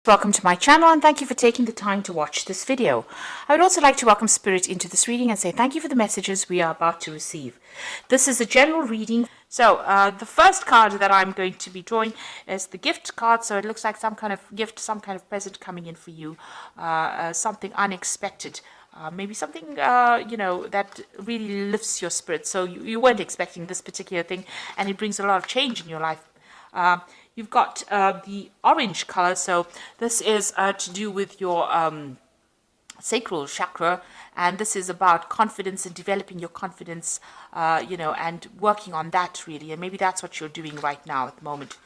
Welcome to my channel and thank you for taking the time to watch this video. I would also like to welcome Spirit into this reading and say thank you for the messages we are about to receive. This is a general reading. So the first card that I'm going to be drawing is the gift card. So it looks like some kind of gift, some kind of present coming in for you, something unexpected. Maybe something, that really lifts your spirit. So you weren't expecting this particular thing and it brings a lot of change in your life. You've got the orange color, so this is to do with your sacral chakra, and this is about confidence and developing your confidence, and working on that really, and maybe that's what you're doing right now at the moment.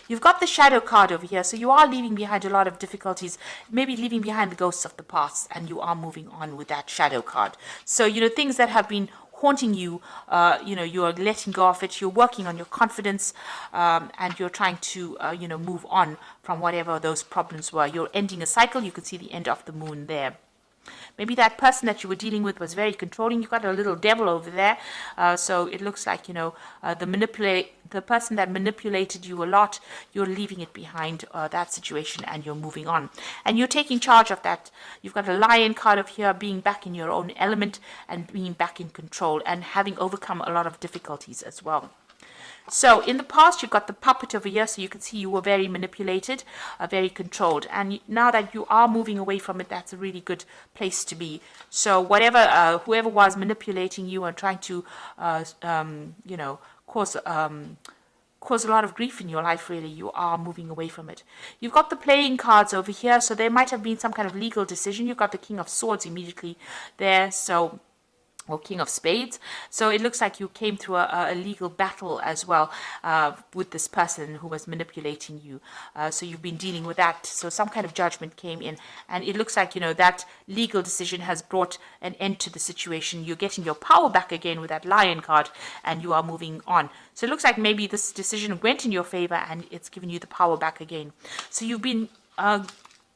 You've got the shadow card over here, so you are leaving behind a lot of difficulties, maybe leaving behind the ghosts of the past, and you are moving on with that shadow card. So, things that have been haunting you, you are letting go of it, you're working on your confidence, and you're trying to, move on from whatever those problems were. You're ending a cycle. You can see the end of the moon there. Maybe that person that you were dealing with was very controlling. You've got a little devil over there. So it looks like, the person that manipulated you a lot, you're leaving it behind, that situation, and you're moving on. And you're taking charge of that. You've got a lion card of here, being back in your own element and being back in control and having overcome a lot of difficulties as well. So in the past, you've got the puppet over here, so you can see you were very manipulated, very controlled. And now that you are moving away from it, that's a really good place to be. So whoever was manipulating you and trying to, cause a lot of grief in your life, really, you are moving away from it. You've got the playing cards over here, so there might have been some kind of legal decision. You've got the King of Swords immediately there, or King of Spades. So it looks like you came through a legal battle as well with this person who was manipulating you. So you've been dealing with that. So some kind of judgment came in. And it looks like, that legal decision has brought an end to the situation. You're getting your power back again with that Lion card, and you are moving on. So it looks like maybe this decision went in your favor and it's given you the power back again. So you've been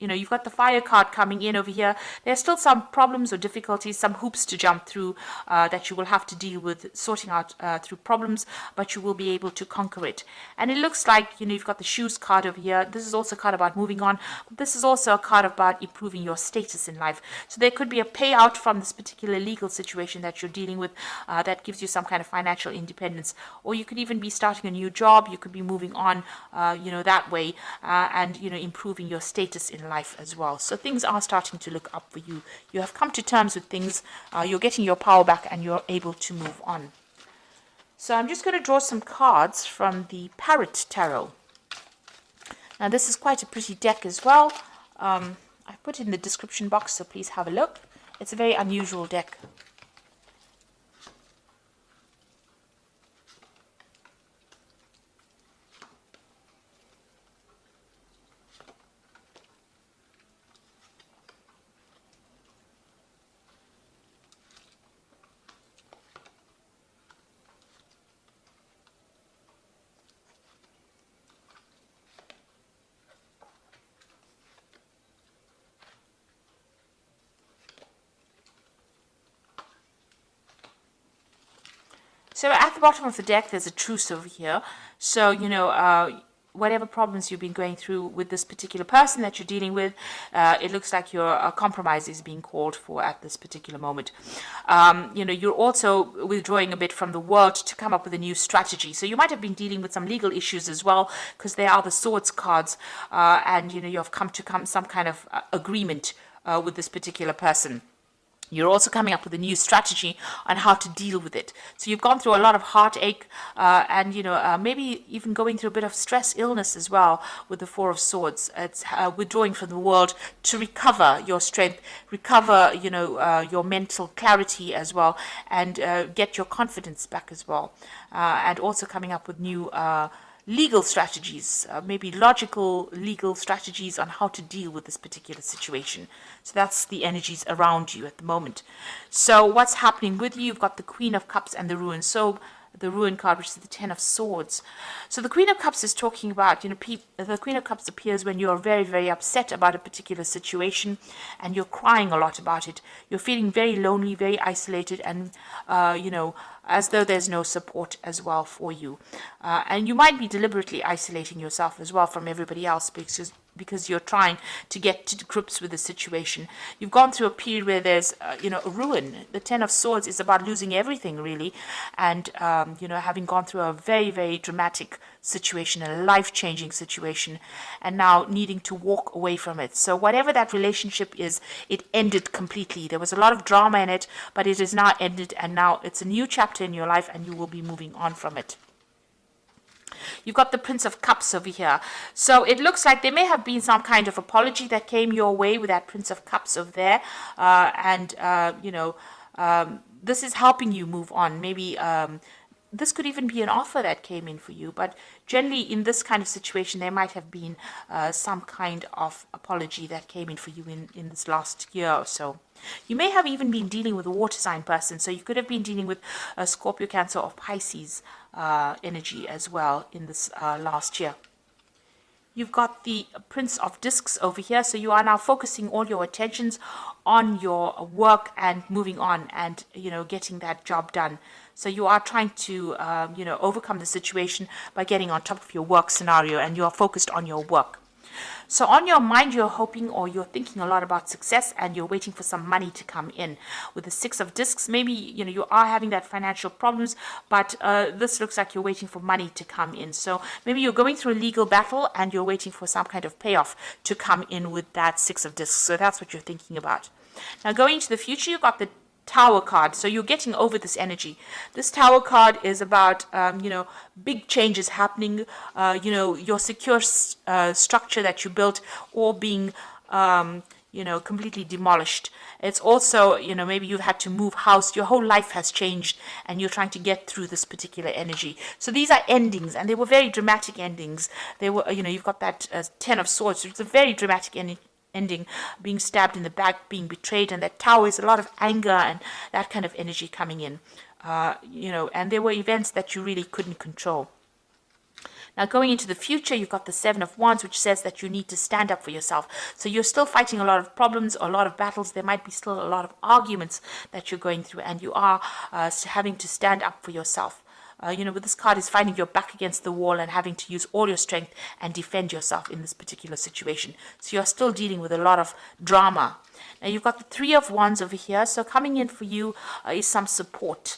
you've got the fire card coming in over here. There's still some problems or difficulties, some hoops to jump through that you will have to deal with, sorting out through problems, but you will be able to conquer it. And it looks like, you've got the shoes card over here. This is also a card about moving on, but this is also a card about improving your status in life. So there could be a payout from this particular legal situation that you're dealing with that gives you some kind of financial independence. Or you could even be starting a new job. You could be moving on, that way, and, improving your status in life as well. So things are starting to look up for you. You have come to terms with things. You're getting your power back and you're able to move on. So I'm just going to draw some cards from the Parrot Tarot. Now this is quite a pretty deck as well. I put it in the description box, so please have a look. It's a very unusual deck. So at the bottom of the deck, there's a truce over here. So, whatever problems you've been going through with this particular person that you're dealing with, it looks like your compromise is being called for at this particular moment. You're also withdrawing a bit from the world to come up with a new strategy. So you might have been dealing with some legal issues as well, because they are the swords cards, and, you've come to some kind of agreement with this particular person. You're also coming up with a new strategy on how to deal with it. So you've gone through a lot of heartache and, maybe even going through a bit of stress, illness as well with the Four of Swords. It's withdrawing from the world to recover your strength, recover, your mental clarity as well, and get your confidence back as well. And also coming up with new legal strategies, maybe logical legal strategies on how to deal with this particular situation. So that's the energies around you at the moment. So what's happening with you? You've got the Queen of Cups and the Ruin. So the Ruin card, which is the Ten of Swords. So the Queen of Cups is talking about, the Queen of Cups appears when you're very, very upset about a particular situation and you're crying a lot about it. You're feeling very lonely, very isolated, and, as though there's no support as well for you. And you might be deliberately isolating yourself as well from everybody else because you're trying to get to grips with the situation. You've gone through a period where there's, a ruin. The Ten of Swords is about losing everything, really, and, having gone through a very, very dramatic situation, a life-changing situation, and now needing to walk away from it. So whatever that relationship is, it ended completely. There was a lot of drama in it, but it is now ended, and now it's a new chapter in your life, and you will be moving on from it. You've got the Prince of Cups over here. So it looks like there may have been some kind of apology that came your way with that Prince of Cups over there. This is helping you move on. Maybe this could even be an offer that came in for you. But generally, in this kind of situation, there might have been some kind of apology that came in for you in this last year or so. You may have even been dealing with a water sign person. So you could have been dealing with a Scorpio, Cancer, or Pisces energy as well in this last year. You've got the Prince of Discs over here. So you are now focusing all your attentions on your work and moving on and, getting that job done. So you are trying to, overcome the situation by getting on top of your work scenario, and you are focused on your work. So on your mind, you're hoping or you're thinking a lot about success, and you're waiting for some money to come in. With the Six of Discs, maybe, you are having that financial problems, but this looks like you're waiting for money to come in. So maybe you're going through a legal battle and you're waiting for some kind of payoff to come in with that Six of Discs. So that's what you're thinking about. Now going into the future, you've got the Tower card. So you're getting over this energy. This Tower card is about, big changes happening, your secure structure that you built or being, completely demolished. It's also, maybe you've had to move house. Your whole life has changed and you're trying to get through this particular energy. So these are endings, and they were very dramatic endings. They were, you've got that Ten of Swords. It's a very dramatic ending, being stabbed in the back, being betrayed, and that Tower is a lot of anger and that kind of energy coming in, and there were events that you really couldn't control. Now going into the future, you've got the Seven of Wands, which says that you need to stand up for yourself. So you're still fighting a lot of problems, a lot of battles. There might be still a lot of arguments that you're going through, and you are having to stand up for yourself. With this card is finding your back against the wall and having to use all your strength and defend yourself in this particular situation. So you're still dealing with a lot of drama. Now you've got the Three of Wands over here. So coming in for you is some support.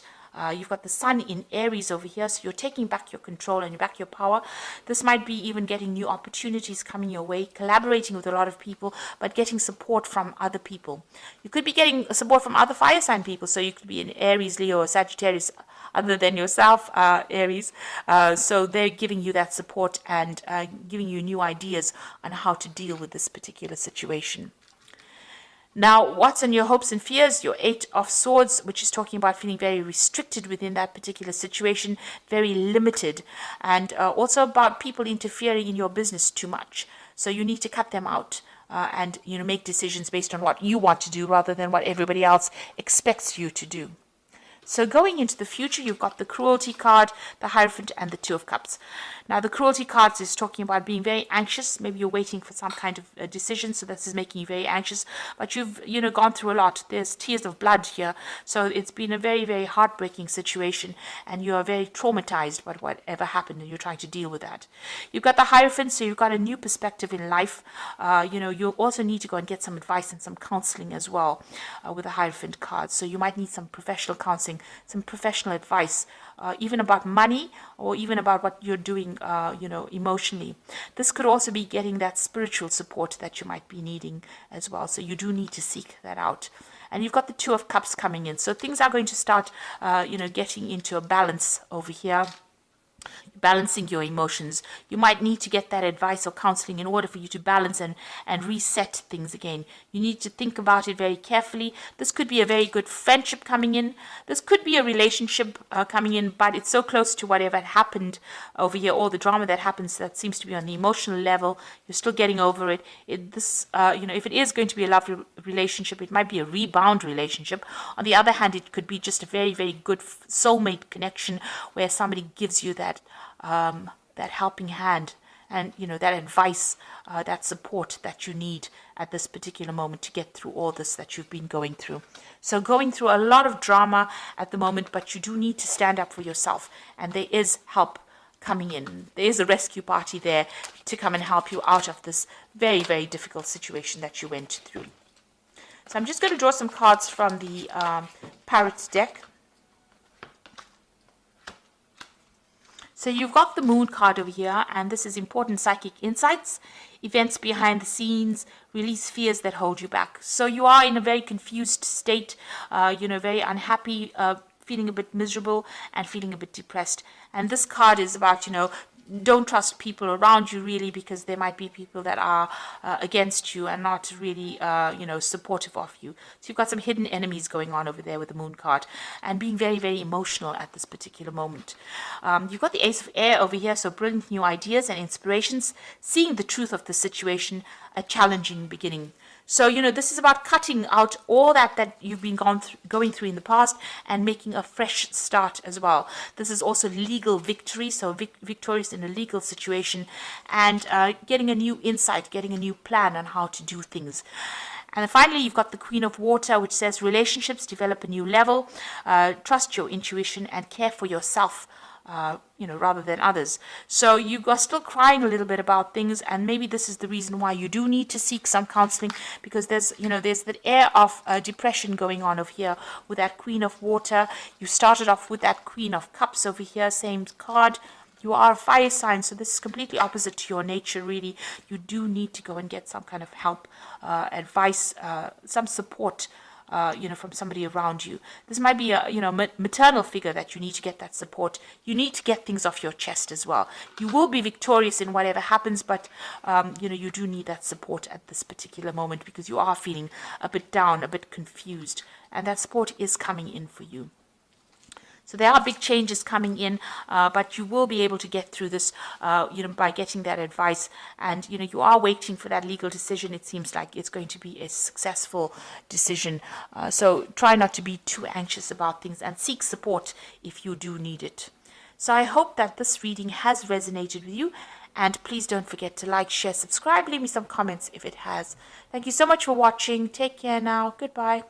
You've got the Sun in Aries over here, so you're taking back your control and back your power. This might be even getting new opportunities coming your way, collaborating with a lot of people, but getting support from other people. You could be getting support from other fire sign people, so you could be an Aries, Leo, or Sagittarius, other than yourself, Aries. So they're giving you that support and giving you new ideas on how to deal with this particular situation. Now, what's on your hopes and fears? Your Eight of Swords, which is talking about feeling very restricted within that particular situation, very limited, and also about people interfering in your business too much. So you need to cut them out and make decisions based on what you want to do rather than what everybody else expects you to do. So going into the future, you've got the Cruelty card, the Hierophant, and the Two of Cups. Now, the Cruelty card is talking about being very anxious. Maybe you're waiting for some kind of decision, so this is making you very anxious. But you've, gone through a lot. There's tears of blood here. So it's been a very, very heartbreaking situation, and you are very traumatized by whatever happened, and you're trying to deal with that. You've got the Hierophant, so you've got a new perspective in life. You also need to go and get some advice and some counseling as well with the Hierophant card. So you might need some professional counseling, some professional advice, even about money or even about what you're doing, emotionally. This could also be getting that spiritual support that you might be needing as well. So you do need to seek that out. And you've got the Two of Cups coming in. So things are going to start, getting into a balance over here. Balancing your emotions. You might need to get that advice or counseling in order for you to balance and reset things again. You need to think about it very carefully. This could be a very good friendship coming in. This could be a relationship coming in, but it's so close to whatever had happened over here, all the drama that happens that seems to be on the emotional level. You're still getting over it. If it is going to be a lovely relationship, it might be a rebound relationship. On the other hand, it could be just a very, very good soulmate connection where somebody gives you that helping hand and that advice, that support that you need at this particular moment to get through all this that you've been going through. So going through a lot of drama at the moment, but you do need to stand up for yourself, and there is help coming in. There's a rescue party there to come and help you out of this very, very difficult situation that you went through. So I'm just going to draw some cards from the Parrot deck. So you've got the Moon card over here, and this is important psychic insights, events behind the scenes, release fears that hold you back. So you are in a very confused state, very unhappy, feeling a bit miserable and feeling a bit depressed. And this card is about, don't trust people around you really, because there might be people that are against you and not really, supportive of you. So you've got some hidden enemies going on over there with the Moon card and being very, very emotional at this particular moment. You've got the Ace of Air over here, so brilliant new ideas and inspirations, seeing the truth of the situation, a challenging beginning. So, this is about cutting out all that you've been going through in the past and making a fresh start as well. This is also legal victory, so victorious in a legal situation, and getting a new insight, getting a new plan on how to do things. And then finally, you've got the Queen of Water, which says relationships develop a new level, trust your intuition and care for yourself, rather than others. So you are still crying a little bit about things, and maybe this is the reason why you do need to seek some counseling, because there's that air of depression going on over here with that Queen of Water. You started off with that Queen of Cups over here, same card. You are a fire sign, so this is completely opposite to your nature, really. You do need to go and get some kind of help, advice, some support, from somebody around you. This might be a, maternal figure that you need to get that support. You need to get things off your chest as well. You will be victorious in whatever happens, but, you do need that support at this particular moment, because you are feeling a bit down, a bit confused, and that support is coming in for you. So there are big changes coming in, but you will be able to get through this, by getting that advice. And, you are waiting for that legal decision. It seems like it's going to be a successful decision. So try not to be too anxious about things and seek support if you do need it. So I hope that this reading has resonated with you. And please don't forget to like, share, subscribe, leave me some comments if it has. Thank you so much for watching. Take care now. Goodbye.